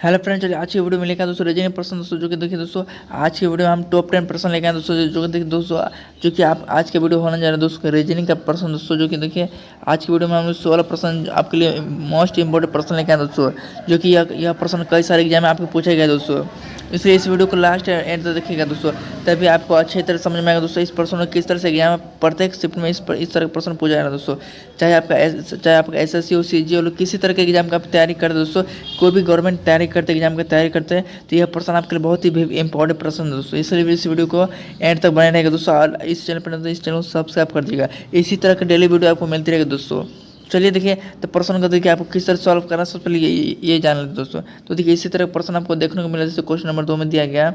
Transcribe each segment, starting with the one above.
Hello friend, चलिए आज की वीडियो में लेकर दोस्तों रीजनिंग प्रश्न दोस्तों जो कि देखिए दोस्तों आज की वीडियो में हम टॉप 10 प्रश्न लेकर आए दोस्तों जो कि देखिए दोस्तों जो कि आप आज के वीडियो होने जा रहा है दोस्तों रीजनिंग का प्रश्न दोस्तों जो कि देखिए आज की वीडियो में हम 16 प्रश्न आपके लिए मोस्ट इंपॉर्टेंट प्रश्न लेकर आए दोस्तों जो कि यह प्रश्न कई सारे एग्जाम में आपको पूछे गए दोस्तों। इसलिए इस वीडियो को लास्ट एंड तक देखिएगा दोस्तों, तभी आपको अच्छी तरह समझ में आएगा दोस्तों इस प्रश्न को किस तरह से एग्जाम में प्रत्येक शिफ्ट में इस तरह का प्रश्न पूछा जा रहा है दोस्तों। चाहे आपका एसएससी हो, सीजी हो, किसी तरह के एग्जाम का आप तैयारी करते दोस्तों, कोई भी गवर्नमेंट तैयारी करते एग्जाम की तैयारी करते हैं तो यह प्रश्न आपके लिए बहुत ही इंपॉर्टेंट प्रश्न है दोस्तों। इसलिए इस वीडियो को एंड तक बने रहेगा दोस्तों और इस चैनल पर इस चैनल को सब्सक्राइब कर दीजिएगा। इसी तरह का डेली वीडियो आपको मिलती रहेगी दोस्तों। चलिए देखिए तो प्रश्न को देखिए आपको किस तरह सॉल्व करना सबसे पहले ये जान लेते दोस्तों। तो देखिए इसी तरह प्रश्न आपको देखने को मिला जैसे क्वेश्चन नंबर 2 में दिया गया।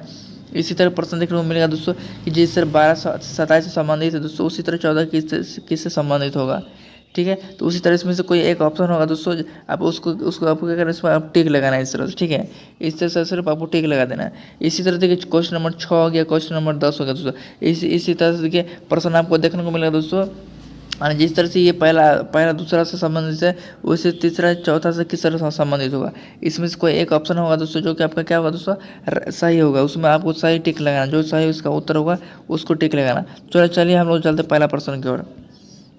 इसी तरह प्रश्न देखने को मिलेगा दोस्तों कि जिस तरह 12 से संबंधित है दोस्तों उसी तरह 14 किससे संबंधित होगा। ठीक है, तो उसी तरह इसमें से कोई एक ऑप्शन होगा दोस्तों, आप उसको आपको क्या करना है, इसमें आप टिक लगाना है इस तरह से। ठीक है, इस तरह से सिर्फ आपको टिक लगा देना है। इसी तरह देखिए क्वेश्चन नंबर 6 हो गया, क्वेश्चन नंबर 10 हो गया दोस्तों। इसी तरह से देखिए प्रश्न आपको देखने को मिलेगा दोस्तों। और जिस तरह से ये पहला दूसरा से संबंधित है उसी तीसरा चौथा से किस तरह से संबंधित होगा। इसमें से कोई एक ऑप्शन होगा दोस्तों जो कि आपका क्या होगा दोस्तों, सही होगा। उसमें आपको सही टिक लगाना, जो सही उसका उत्तर होगा उसको टिक लगाना। चलिए हम लोग चलते पहला प्रश्न की ओर।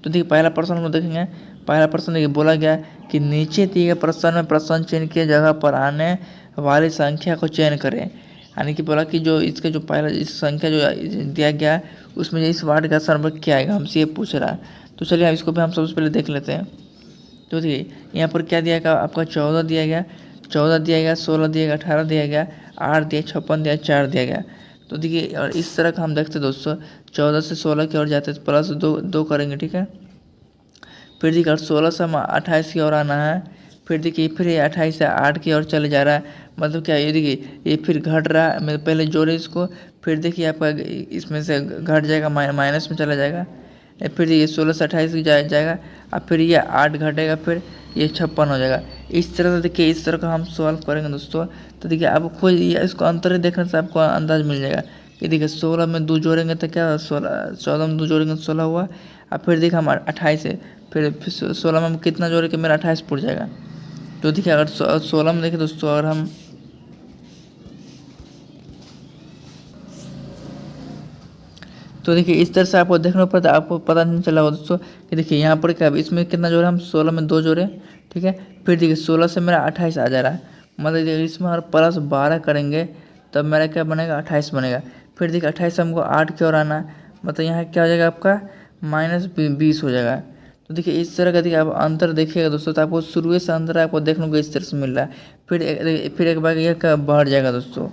तो देखिए पहला प्रश्न हम लोग देखेंगे। पहला प्रश्न देखिए बोला गया कि नीचे दिए गए प्रश्न में प्रश्न चिन्ह की जगह पर आने वाली संख्या को चयन करें। यानी कि बोला कि जो इसका जो पहला इस संख्या जो दिया गया है उसमें इस वार्ड का संपर्क क्या आएगा, हमसे ये पूछ रहा है। तो चलिए इसको भी हम सबसे पहले देख लेते हैं। तो देखिए यहाँ पर क्या दिया गया, आपका 14 दिया गया, 14 दिया गया, 16 दिया गया, 18 दिया गया, 8 दिया, 56 दिया, 4 दिया गया। तो देखिए और इस तरह का हम देखते दोस्तों 14 से 16 की ओर जाते प्लस दो करेंगे। ठीक है, फिर देखिए 16 से हम 28 की ओर आना है। फिर देखिए फिर ये 28 से 8 की ओर चले जा रहा है, मतलब क्या ये देखिए ये फिर घट रहा है। मैं पहले जोड़े इसको, फिर देखिए आपका इसमें से घट जाएगा, माइनस में चला जाएगा। फिर ये 16 से 28 की जाएगा, अब फिर ये 8 घटेगा, फिर ये 56 हो जाएगा। इस तरह से देखिए इस तरह का हम सॉल्व करेंगे दोस्तों। तो देखिए आप खुद इसको अंतर देखने से आपको अंदाज मिल जाएगा कि देखिए 16 में 2 जोड़ेंगे तो क्या 14 में 2 जोड़ेंगे तो 16 हुआ। अब फिर देखिए हम 28 है, फिर 16 में हम कितना जोड़े कि मेरा 28 पुट जाएगा। तो देखिए अगर 16 में देखें दोस्तों, अगर हम तो देखिए इस तरह से आपको देखने पर आपको पता नहीं चला होगा दोस्तों कि देखिए यहाँ पर क्या इसमें कितना जोड़े, हम 16 में 2 जोड़े। ठीक है, फिर देखिए 16 से मेरा 28 आ जा रहा है, मतलब इसमें अगर प्लस 12 करेंगे तब मेरा क्या बनेगा, 28 बनेगा। फिर देखिए 28 से हमको 8 की ओर आना है, मतलब यहाँ क्या हो जाएगा आपका -20 हो जाएगा। तो देखिए इस तरह का देखिए आप अंतर देखिएगा दोस्तों, तो आपको शुरू से अंतर आपको देखने को इस तरह से मिल रहा है। फिर एक बार यह क्या बढ़ जाएगा दोस्तों।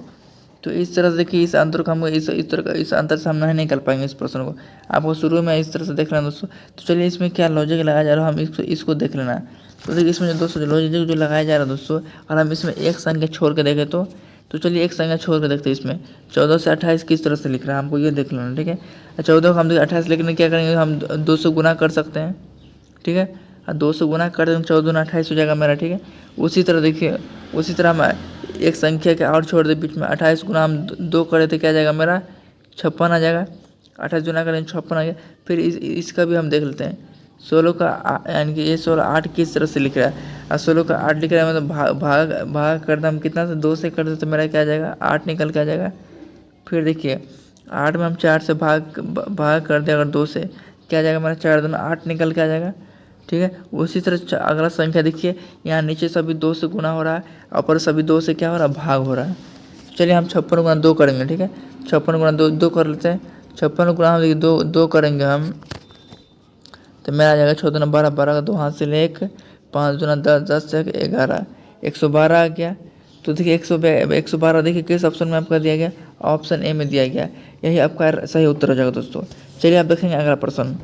तो इस तरह से देखिए इस अंतर को हम इस तरह का इस अंतर से हम नहीं निकल पाएंगे इस प्रश्न को। आपको शुरू में इस तरह से देख लेना दोस्तों। तो चलिए इसमें क्या लॉजिक लगाया जा रहा है हम इसको देख लेना। तो देखिए इसमें जो दोस्तों लॉजिक जो लगाया जा रहा है दोस्तों, और हम इसमें एक संख्या छोड़ के देखें तो चलिए एक संख्या छोड़ के देखते हैं। इसमें 14 से 28 किस तरह से लिख रहा है हमको ये देख लेना। ठीक है, 14 को हम 28 लिखने क्या करेंगे, हम 2 से गुना कर सकते हैं। ठीक है, और 2 से गुना कर देंगे 14 दूना 28 हो जाएगा मेरा। ठीक है, उसी तरह देखिए उसी तरह हम एक संख्या के और छोड़ दे बीच में, 28 गुना हम 2 करें तो क्या जाएगा मेरा 56 आ जाएगा। 28 गुना करें 56 आ गया। फिर इसका भी हम देख लेते हैं 16 का यानी कि ये 16 8 किस तरह से लिख रहा है, और 16 का 8 लिख रहा है मतलब भाग करते हम कितना से 2 से कर दे तो मेरा क्या आ जाएगा 8 निकल के आ जाएगा। फिर देखिए 8 में हम 4 से भाग कर दें अगर 2 से, क्या आ जाएगा मेरा 4 दूना 8 निकल के आ जाएगा। ठीक है, उसी तरह अगला संख्या देखिए यहाँ नीचे सभी 2 से गुना हो रहा है, ऊपर सभी 2 से क्या हो रहा है भाग हो रहा है। चलिए हम 56 गुना 2 करेंगे। ठीक है, 56 गुना 2 कर लेते हैं। 56 गुना हम देखिए 2 करेंगे हम, तो मेरा आ जाएगा 14 दूना 12, 12 का 2 हाथ से ले 1, 5 दूना 10, 10 से 11, 112 आ गया। तो देखिए 112 देखिए किस ऑप्शन में आपका दिया गया, ऑप्शन ए में दिया गया। यही आपका सही उत्तर हो जाएगा दोस्तों। चलिए आप देखेंगे अगला प्रश्न।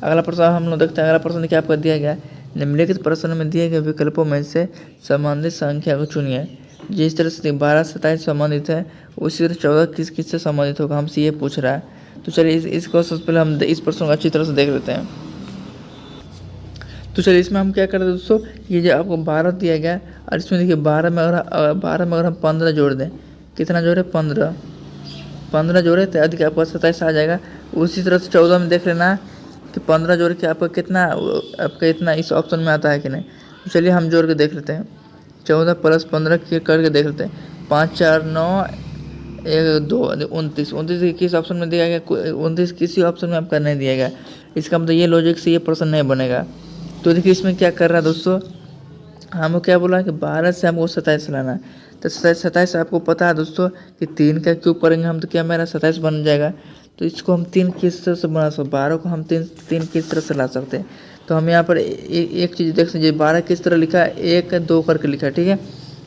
अगला प्रश्न हम लोग देखते हैं। अगला प्रश्न क्या आपका दिया गया, निम्नलिखित प्रश्न में दिए गए विकल्पों में से संबंधित संख्या को चुनिए। जिस तरह से 12 से 27 संबंधित है उसी तरह 14 किस से संबंधित होगा, हमसे ये पूछ रहा है। तो चलिए इसको सबसे पहले हम इस प्रश्न को अच्छी तरह से देख लेते हैं। तो चलिए इसमें हम क्या करते हैं दोस्तों, ये जो आपको 12 दिया गया और इसमें देखिए 12 में अगर हम 15 जोड़ दें, कितना जोड़े 15 जोड़े तो अधिक आपका 27 आ जाएगा। उसी तरह से 14 में देख लेना कि 15 जोड़ के आपका कितना आपका इतना इस ऑप्शन में आता है कि नहीं। तो चलिए हम जोड़ के देख लेते हैं। 14 + 15 करके देख लेते हैं। 5 4 9 1 2 29 29 किस ऑप्शन में दिया गया? 29 किसी ऑप्शन में आपका नहीं दिया गया। इसका मतलब ये लॉजिक से ये प्रश्न नहीं बनेगा। तो देखिए इसमें क्या कर रहा है दोस्तों, हमको क्या बोला कि 12 से हमको 27 लाना है। तो 27 आपको पता है दोस्तों कि 3 का क्यूब करेंगे हम तो क्या मेरा 27 बन जाएगा। तो इसको हम 3 किस तरह से बना सकते, 12 को हम तीन किस तरह से ला सकते हैं। तो हम यहाँ पर एक चीज़ देख सकते, 12 किस तरह लिखा है, 1 2 करके लिखा है, ठीक है।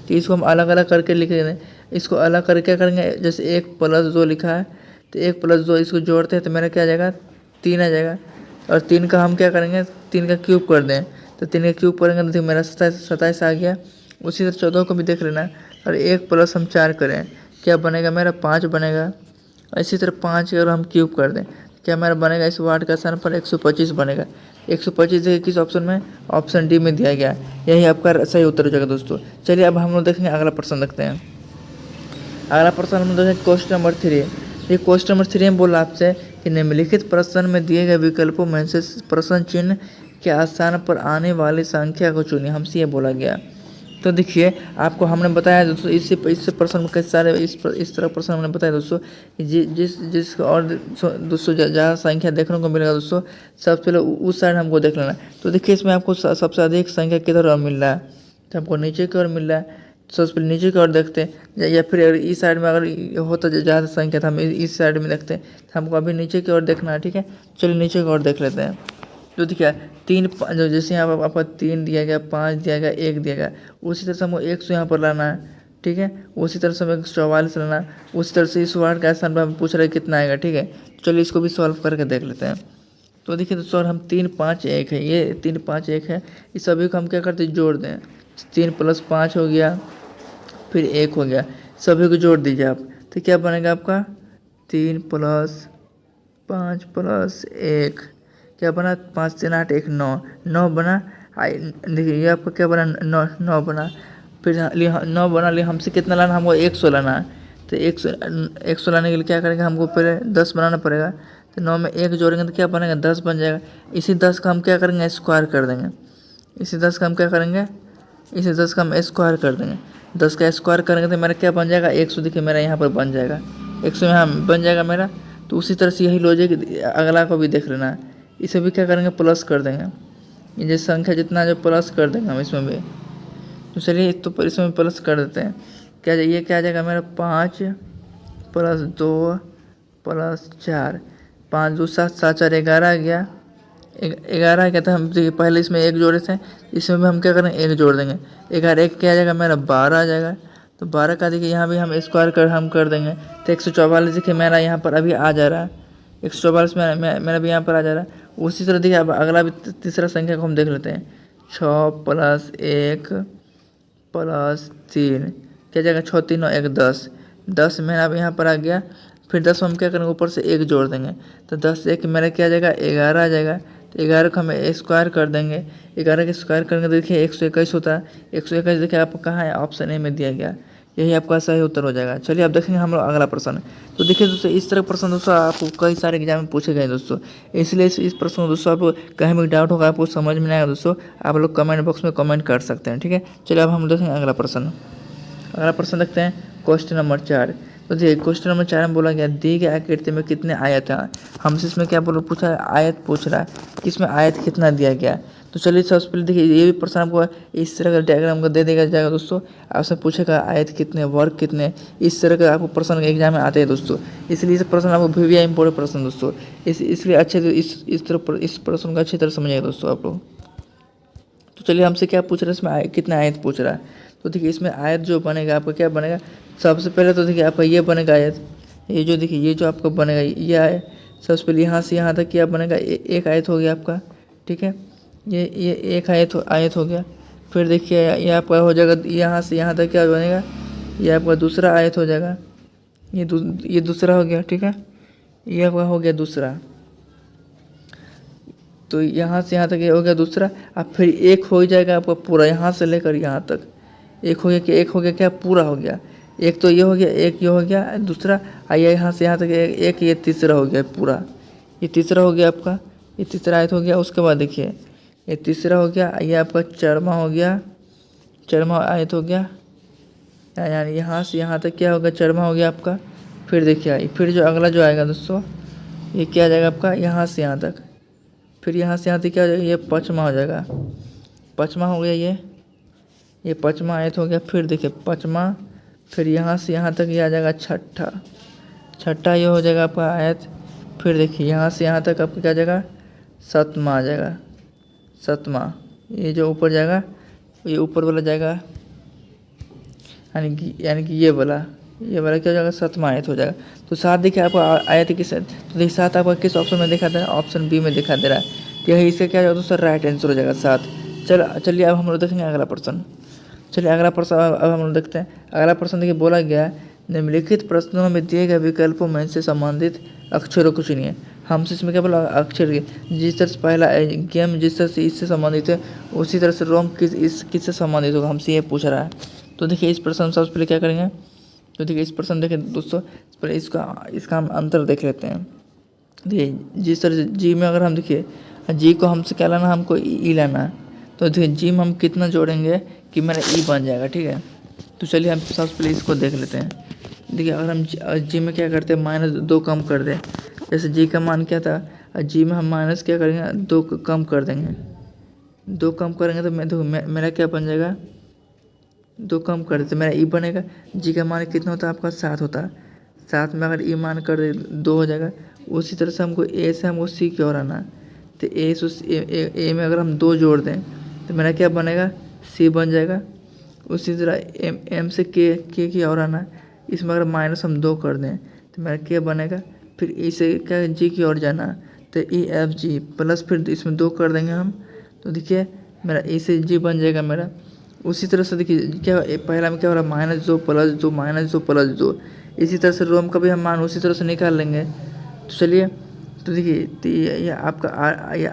तो इसको हम अलग अलग करके लिखेंगे। इसको अलग करके क्या करेंगे, जैसे 1 + 2 लिखा है तो 1 + 2 इसको जोड़ते हैं तो मेरा क्या आ जाएगा, 3 आ जाएगा। और 3 का हम क्या करेंगे, 3 का क्यूब कर दें तो 3 का क्यूब करेंगे तो मेरा 27 आ गया। उसी तरह 14 को भी देख लेना। और 1 + हम 4 करें क्या बनेगा, मेरा 5 बनेगा। इसी तरह 5 अगर हम क्यूब कर दें क्या मेरा बनेगा, इस वाट का स्थान पर 125 बनेगा। 125 देखिए किस ऑप्शन में, ऑप्शन डी में दिया गया। यही आपका सही उत्तर हो जाएगा दोस्तों। चलिए अब हम लोग देखेंगे अगला प्रश्न देखते हैं। अगला प्रश्न हम देखें क्वेश्चन नंबर 3। ये क्वेश्चन नंबर 3 में बोला आपसे कि निम्नलिखित प्रश्न में दिए गए विकल्पों में से प्रश्न चिन्ह के स्थान पर आने वाली संख्या को चुनिए, हमसे ये बोला गया। तो देखिए आपको हमने बताया दोस्तों, इससे प्रश्न में कई सारे इस तरह प्रश्न हमने बताया दोस्तों कि जिस और दोस्तों ज़्यादा संख्या देखने को मिलेगा दोस्तों, सबसे पहले उस साइड हमको देख लेना। तो देखिए इसमें आपको सबसे अधिक संख्या किधर मिल रहा है, तो हमको नीचे की ओर मिल रहा है। सबसे पहले नीचे की ओर देखते हैं, या फिर इस साइड में अगर होता ज़्यादा संख्या तो हम इस साइड में देखते हैं। तो हमको अभी नीचे की ओर देखना है, ठीक है। चलिए नीचे की ओर देख लेते हैं। तो देखिए 3 जो जैसे यहाँ पर आपका 3 दिया गया, 5 दिया गया, 1 दिया गया, उसी तरह से हमको 100 यहाँ पर लाना है, ठीक है। उसी तरह से हमें 144 लाना है। उसी तरह से इस वार्ड का स्थान पर हम पूछ रहे हैं कितना आएगा, ठीक है। चलिए इसको भी सॉल्व करके देख लेते हैं। तो देखिए दोस्तों हम 3 5 1 है, ये 3 5 1 है, इस सभी को हम क्या करते हैं, जोड़ दें। 3 + 5 हो गया, फिर 1 हो गया, सभी को जोड़ दीजिए आप। तो क्या बनेगा आपका 3 + 5 + 1 क्या बना, 5 3 8 1 9 9 बना। देखिए ये आपका क्या बना, 9 बना। फिर 9 बना लिए, हमसे कितना लाना, हमको 100 लाना है। तो 100 लाने के लिए क्या करेंगे, हमको पहले 10 बनाना पड़ेगा। तो 9 में 1 जोड़ेंगे तो क्या बनेगा, 10 बन जाएगा। इसी 10 का हम क्या करेंगे, स्क्वायर कर देंगे। इसी 10 का हम क्या करेंगे, इसी 10 का हम स्क्वायर कर देंगे। 10 का स्क्वायर करेंगे तो मेरा क्या बन जाएगा, 100। देखिए मेरा यहाँ पर बन जाएगा 100, यहाँ बन जाएगा मेरा। तो उसी तरह से यही लॉजिक अगला को भी देख लेना है। इसे भी क्या करेंगे, प्लस कर देंगे। ये जो संख्या जितना जो प्लस कर देंगे हम इसमें भी। तो चलिए तो इसमें प्लस कर देते हैं। क्या ये क्या आ जाएगा मेरा, 5 + 2 + 4, 5 2 7 7 4 11 आ गया। 11 आ गया था। हम देखिए पहले इसमें 1 जोड़े थे, इसमें भी हम क्या करेंगे, 1 जोड़ देंगे। 11 1 क्या आ जाएगा मेरा, 12 आ जाएगा। तो 12 का देखिए यहाँ भी हम स्क्वायर कर देंगे। तो 144 देखिए मेरा यहाँ पर अभी आ जा रहा है। 144 मेरा भी यहाँ पर आ जा रहा है। उसी तरह देखिए अब अगला भी तीसरा संख्या को हम देख लेते हैं। 6 + 1 + 3 क्या जाएगा, 6 3 9 1 10। 10 मेरा अब यहाँ पर आ गया। फिर 10 हम क्या करेंगे, ऊपर से 1 जोड़ देंगे। तो 10 1 मेरा क्या आ जाएगा, 11 आ जाएगा। तो 11 को हम स्क्वायर कर देंगे। 11 के स्क्वायर करेंगे तो देखिए 121 होता है। 121 देखिए आपको कहाँ है, ऑप्शन ए में दिया गया। यही आपका सही उत्तर हो जाएगा। चलिए अब देखेंगे हम लोग अगला प्रश्न। तो देखिए दोस्तों इस तरह प्रश्न दोस्तों आपको कई सारे एग्जाम में पूछे गए दोस्तों, इसलिए इस प्रश्न को दोस्तों आपको कहीं भी डाउट होगा, आपको समझ में नहीं आएगा दोस्तों, आप लोग कमेंट बॉक्स में कमेंट कर सकते हैं, ठीक है। चलिए अब हम देखेंगे अगला प्रश्न। अगला प्रश्न देखते हैं क्वेश्चन नंबर 4। तो देखिए क्वेश्चन नंबर 4 में बोला गया दी गई आकृति में कितने आयत हैं। हमसे इसमें क्या बोला, पूछा है आयत पूछ रहा है कि इसमें आयत कितना दिया गया है। तो चलिए सबसे पहले देखिए ये भी प्रश्न आपको इस तरह का डायग्राम को दे देगा जाएगा दोस्तों। आपसे पूछेगा आयत कितने, वर्ग कितने, इस तरह का आपको प्रश्न एग्जाम में आते हैं दोस्तों। इसलिए इस प्रश्न आपको भी इंपॉर्टेंट प्रश्न दोस्तों, इसलिए अच्छे से इस प्रश्न को अच्छी तरह समझिएगा दोस्तों आप लोग। तो चलिए हमसे क्या पूछ रहा है, इसमें कितना आयत पूछ रहा है। तो देखिए इसमें आयत जो बनेगा आपका क्या बनेगा, सबसे पहले तो देखिए आपका ये बनेगा आयत। ये जो देखिए ये जो आपका बनेगा ये आयत, सबसे पहले यहाँ से यहाँ तक क्या बनेगा, एक आयत हो गया आपका, ठीक है। ये एक आयत हो गया। फिर देखिए ये आपका हो जाएगा यहाँ से यहाँ तक क्या बनेगा, ये आपका दूसरा आयत हो जाएगा। ये दूसरा हो गया, ठीक है। ये आपका हो गया दूसरा। तो यहाँ से यहाँ तक ये हो गया दूसरा। अब फिर एक हो जाएगा आपका पूरा, यहाँ से लेकर यहाँ तक एक हो गया। कि एक हो गया क्या, पूरा हो गया। एक तो ये हो गया, एक ये हो गया दूसरा, आइए यहाँ से यहाँ तक एक ये तीसरा हो गया पूरा। ये तीसरा हो गया आपका, ये तीसरा आयत हो गया। उसके बाद देखिए ये तीसरा हो गया, ये आपका चौरमा हो गया, चरमा आयत हो गया, यानी यहाँ से यहाँ तक क्या होगा, चरमा हो गया आपका। फिर देखिए फिर जो अगला जो आएगा दोस्तों, ये क्या आ जाएगा आपका, यहाँ से यहाँ तक। फिर यहाँ से यहाँ तक क्या हो जाएगा, ये पचमा हो जाएगा। पचमा हो गया ये पचमा आयत हो गया। फिर देखिए पचमा, फिर यहाँ से यहाँ तक ये आ जाएगा छठा। छठा ये हो जाएगा आपका आयत। फिर देखिए यहाँ से यहाँ तक आपका क्या आ जाएगा, सतमा आ जाएगा। सतमा ये जो ऊपर जाएगा, ये ऊपर वाला जाएगा, यानी कि ये वाला क्या हो जाएगा, सतमा आयत हो जाएगा। तो 7 देखिए आपको आयत किस, तो देखिए 7 आपका किस ऑप्शन में दिखा दे रहा है, ऑप्शन बी में दिखा दे रहा है। तो यही इसका क्या हो जाएगा दोस्तों, राइट आंसर हो जाएगा 7। चलिए अब हम लोग देखेंगे अगला प्रश्न। चलिए अगला प्रश्न अब हम लोग देखते हैं। अगला प्रश्न देखिए बोला गया है, निम्नलिखित प्रश्नों में दिए गए विकल्पों में से संबंधित अक्षरों को चुनिए। हमसे इसमें क्या बोला, अक्षर जिस तरह से पहला गेम जिस तरह से इससे संबंधित है, उसी तरह से रोम किससे संबंधित होगा, हमसे ये पूछ रहा है। तो देखिए इस प्रश्न सबसे पहले क्या करेंगे, तो देखिए इस प्रश्न देखिए दोस्तों, पहले इसका हम अंतर देख लेते हैं। देखिए जिस तरह से जी में अगर हम देखिए, जी को हमसे क्या लाना, हमको ई लाना है। तो देखिए जी में हम कितना जोड़ेंगे कि मेरा ई बन जाएगा, ठीक है। तो चलिए हम सबसे पहले इसको देख लेते हैं। देखिए अगर हम जी में क्या करते हैं, -2 कम कर दें। जैसे जी का मान क्या था, जी में हम माइनस क्या करेंगे, 2 कम कर देंगे। 2 कम करेंगे तो मेरा क्या बन जाएगा, 2 कम कर देते मेरा ई बनेगा। जी का मान कितना होता है आपका, 7 होता है। 7 में अगर ई मान कर दे 2 हो जाएगा। उसी तरह से हमको ए से हमको सी की ओर आना है। तो ए में अगर हम 2 जोड़ दें तो मेरा क्या बनेगा, सी बन जाएगा। उसी तरह एम से के की ओर आना है। इसमें अगर माइनस हम 2 कर दें तो मेरा क्या बनेगा। फिर ई से क्या जी की ओर जाना है, तो ई एफ जी प्लस फिर इसमें 2 कर देंगे हम, तो देखिए मेरा ई से जी बन जाएगा मेरा। उसी तरह से देखिए क्या पहला में क्या हो रहा है, -2 + 2 -2 + 2। इसी तरह से रोम का भी हम मान उसी तरह से निकाल लेंगे। तो चलिए तो देखिए तो ये आपका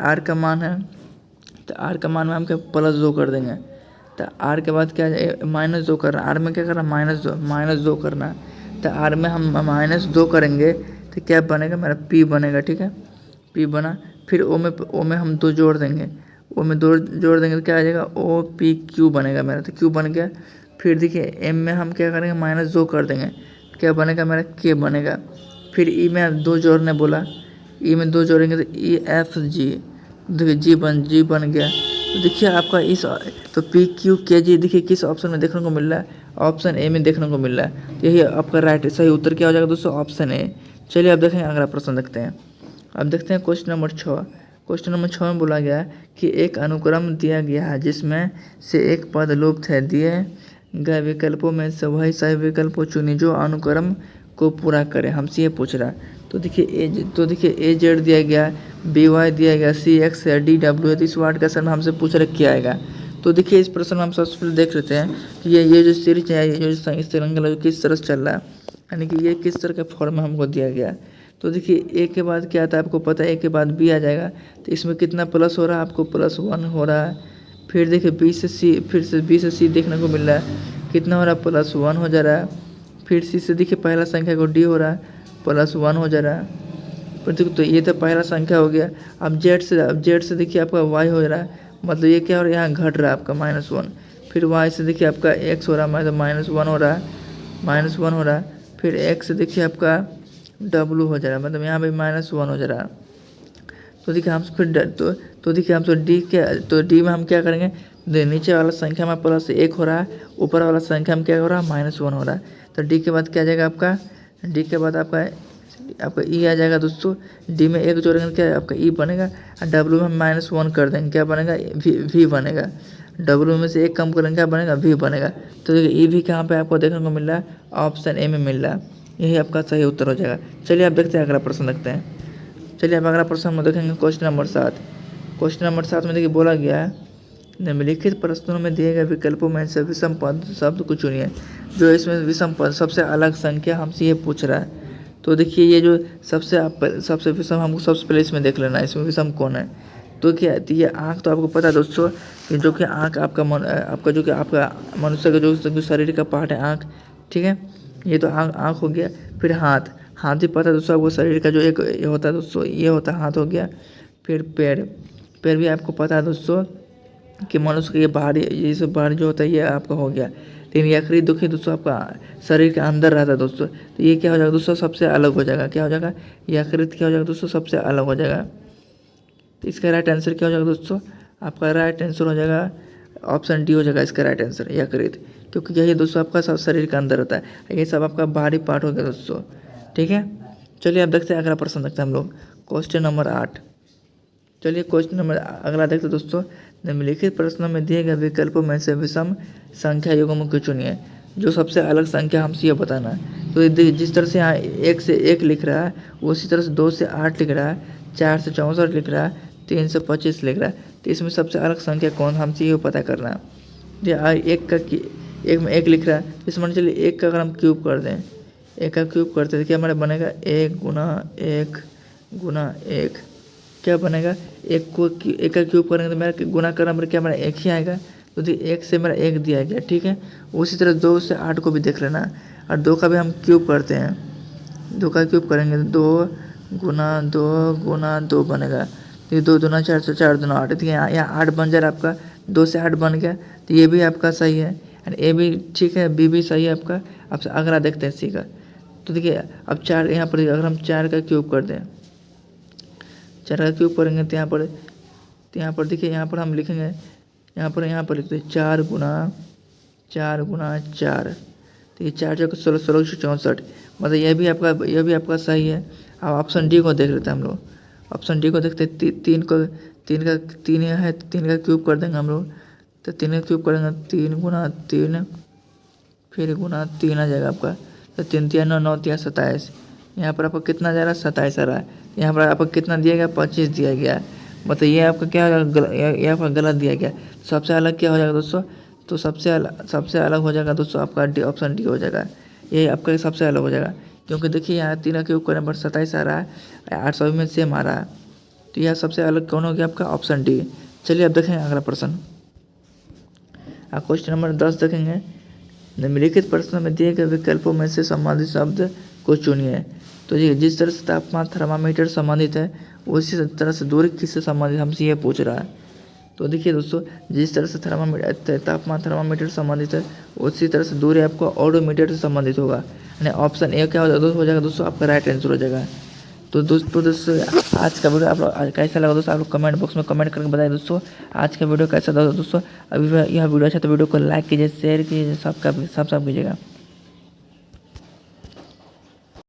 आर का मान है। तो आर का मान में हम क्या +2 कर देंगे। तो आर के बाद क्या -2 करना, आर में क्या करना, -2 करना। तो आर में हम -2 करेंगे तो क्या बनेगा, मेरा पी बनेगा, ठीक है। पी बना। फिर ओ में हम 2 जोड़ देंगे। ओ में 2 जोड़ देंगे तो क्या आ जाएगा, ओ पी क्यू बनेगा मेरा। तो क्यू बन गया। फिर देखिए एम में हम क्या करेंगे, -2 कर देंगे, क्या बनेगा मेरा, के बनेगा। फिर ई में 2 जोड़ने बोला, ई में 2 जोड़ेंगे तो ई एफ जी, देखिए जी बन गया। तो देखिए आपका तो पी क्यू के जी देखिए किस ऑप्शन में देखने को मिल रहा है, ऑप्शन ए में देखने को मिल रहा है। यही आपका राइट सही उत्तर क्या हो जाएगा दोस्तों, ऑप्शन ए। चलिए अब देखेंगे अगला प्रश्न देखते हैं। अब देखते हैं क्वेश्चन नंबर 6। क्वेश्चन नंबर 6 में बोला गया है कि एक अनुक्रम दिया गया है जिसमें से एक पद लुप्त है, दिए गए विकल्पों में से वही सही विकल्प को चुनिए जो अनुक्रम को पूरा करे। हमसे ये पूछ रहा है। तो देखिए ए जेड दिया गया, बी वाई दिया गया, सी एक्स है, डी डब्ल्यू है। तो इस वार्ड का सर हमसे पूछ रहा क्या आएगा। तो देखिए इस प्रश्न में हम सबसे पहले देख लेते हैं कि ये जो सीरीज है, ये जो इस तिरंगा जो किस तरह से चल रहा है, यानी कि ये किस तरह के फॉर्म में हमको दिया गया है। तो देखिए ए के बाद क्या आता है आपको पता है, ए के बाद बी आ जाएगा। तो इसमें कितना प्लस हो रहा है आपको, +1 हो रहा है। फिर देखिए बी से सी, फिर से बी से सी देखने को मिल रहा है, कितना हो रहा है, +1 हो जा रहा है। फिर सी से देखिए पहला संख्या को डी हो रहा है, +1 हो जा रहा है। तो ये तो पहला संख्या हो गया। अब जेड से देखिए आपका वाई हो रहा है, मतलब ये क्या हो रहा है, यहाँ घट रहा है आपका -1। फिर वाई से देखिए आपका एक्स हो रहा है, मतलब -1 हो रहा है, -1 हो रहा है। फिर एक्स से देखिए आपका डब्लू हो जा रहा है, मतलब यहाँ पे -1 हो जा रहा है। तो देखिए हम फिर तो देखिए हम तो डी में हम क्या करेंगे, नीचे वाला संख्या में +1 हो रहा है, ऊपर वाला संख्या में क्या हो रहा है, -1 हो रहा है। तो डी के बाद क्या आ जाएगा आपका, डी के बाद आपका ई आ जाएगा दोस्तों। डी में 1 जोड़ेंगे क्या आपका ई बनेगा, और डब्लू में हम -1 कर देंगे, क्या बनेगा, वी बनेगा। डब्लू में से 1 कम करेंगे क्या बनेगा, वी बनेगा। तो देखिए ई भी कहाँ पे आपको देखने को मिल रहा है, ऑप्शन ए में मिल रहा है। यही आपका सही उत्तर हो जाएगा। चलिए आप देखते हैं अगला प्रश्न देखते हैं। चलिए अब अगला प्रश्न हम देखेंगे क्वेश्चन नंबर 7। क्वेश्चन नंबर 7 में देखिए बोला गया है, निम्नलिखित प्रश्नों में दिए गए विकल्पों में से विषम पद शब्द को चुनिए। जो इसमें विषम पद सबसे अलग संख्या हमसे ये पूछ रहा है। तो देखिए ये जो सबसे विषम हमको सबसे पहले इसमें देख लेना है, इसमें विषम कौन है। तो क्या ये आँख, तो आपको पता है दोस्तों कि जो कि आँख आपका जो कि आपका मनुष्य का जो शरीर का पार्ट है आँख, ठीक है। ये तो आँख हो गया। फिर हाथ भी पता है दोस्तों आपको, शरीर का जो एक ये होता है दोस्तों, ये होता है हाथ हो गया। फिर पैर भी आपको पता है दोस्तों, कि मनुष्य का ये बाहरी, ये सब बाहर जो होता है ये आपका हो गया, लेकिन यकृत देखिए दोस्तों आपका शरीर के अंदर रहता है दोस्तों। तो ये क्या हो जाएगा दोस्तों, सबसे अलग हो जाएगा। क्या हो जाएगा, यकृत क्या हो जाएगा दोस्तों, सबसे अलग हो जाएगा। तो इसका राइट आंसर क्या हो जाएगा दोस्तों, आपका राइट आंसर हो जाएगा ऑप्शन डी हो जाएगा इसका राइट आंसर, यकृत, क्योंकि यही दोस्तों आपका सब शरीर के अंदर रहता है। ये सब आपका बाहरी पार्ट हो गया दोस्तों, ठीक है। चलिए अब देखते हैं अगला प्रश्न देखते हैं हम लोग, क्वेश्चन नंबर 8। चलिए क्वेश्चन नंबर अगला देखते हैं दोस्तों, निम्नलिखित प्रश्नों में दिए गए विकल्पों में से विषम संख्या युग्म को चुनिए। जो सबसे अलग संख्या हमसे ये बताना है। तो जिस तरह से यहाँ 1 से 1 लिख रहा है, उसी तरह से 2 से 8 लिख रहा है, 4 से 64 लिख रहा है, 3 से 25 लिख रहा है। तो इसमें सबसे अलग संख्या कौन, हमसे ये पता करना है। एक में 1 लिख रहा है, इस मान चलिए 1 का अगर हम क्यूब कर दें, 1 का क्यूब करते हैं तो क्या हमारा बनेगा 1 गुना 1 गुना 1, क्या बनेगा 1 का क्यूब करेंगे तो मेरा गुना करना पर क्या मेरा 1 ही आएगा। तो 1 से मेरा 1 दिया गया, ठीक है। उसी तरह 2 से 8 को भी देख लेना, और 2 का भी हम क्यूब करते हैं, 2 का क्यूब करेंगे तो 2 गुना 2 बनेगा। तो 2 दूना 4, 4 दूना 8, तो यहाँ 8 बन जा रहा है आपका, 2 से 8 बन गया। तो ये भी आपका सही है, एंड ए भी ठीक है, बी भी सही है आपका। अब अगला देखते हैं सी का। तो देखिए अब 4 यहाँ पर अगर हम 4 का क्यूब कर दें, 4 का क्यूब करेंगे तो यहाँ पर देखिए, यहाँ पर हम लिखेंगे, यहाँ पर लिखते हैं 4 गुना 4। तो ये 4 चौके 16, 1664, मतलब यह भी आपका सही है। अब ऑप्शन डी को देख लेते हैं हम लोग। ऑप्शन डी को देखते हैं, 3 है, 3 का क्यूब कर देंगे हम लोग। तो 3 का क्यूब करेंगे 3 गुना 3, फिर गुना 3 आ जाएगा आपका। तो 3 3 9 9 3 27, यहाँ पर आपका कितना जा रहा है 27 आ रहा है। यहाँ पर आपको कितना दिया गया 25 दिया गया, मतलब ये आपका क्या हो जाएगा, ये आपका गलत दिया गया। सबसे अलग क्या हो जाएगा दोस्तों, तो सबसे अलग हो जाएगा दोस्तों आपका डी, ऑप्शन डी हो जाएगा। ये आपका सबसे अलग हो जाएगा, क्योंकि देखिए यहाँ 3 के ऊपर नंबर 27 आ रहा है, 800 में सेम आ रहा है। तो यह सबसे अलग कौन हो गया आपका, ऑप्शन डी। चलिए अब देखेंगे अगला प्रश्न, क्वेश्चन नंबर 10 देखेंगे। निम्नलिखित प्रश्नों में दिए गए विकल्पों में से संबंधित शब्द को चुनिए। तो ये जिस तरह से तापमान थर्मामीटर संबंधित है, उसी तरह से दूरी किससे संबंधित हमसे ये पूछ रहा है। तो देखिए दोस्तों, जिस तरह से तापमान थर्मामीटर संबंधित है, उसी तरह से दूरी आपको ऑडोमीटर से संबंधित होगा। यानी ऑप्शन ए क्या हो जाएगा दोस्तों, आपका राइट आंसर हो जाएगा। तो दोस्तों आज का वीडियो आप लोग कैसा लगा दोस्तों, आप लोग कमेंट बॉक्स में कमेंट करके बताइए दोस्तों आज का वीडियो कैसा था दोस्तों। अभी यह वीडियो अच्छा तो वीडियो को लाइक कीजिए, शेयर कीजिए, सब कीजिएगा।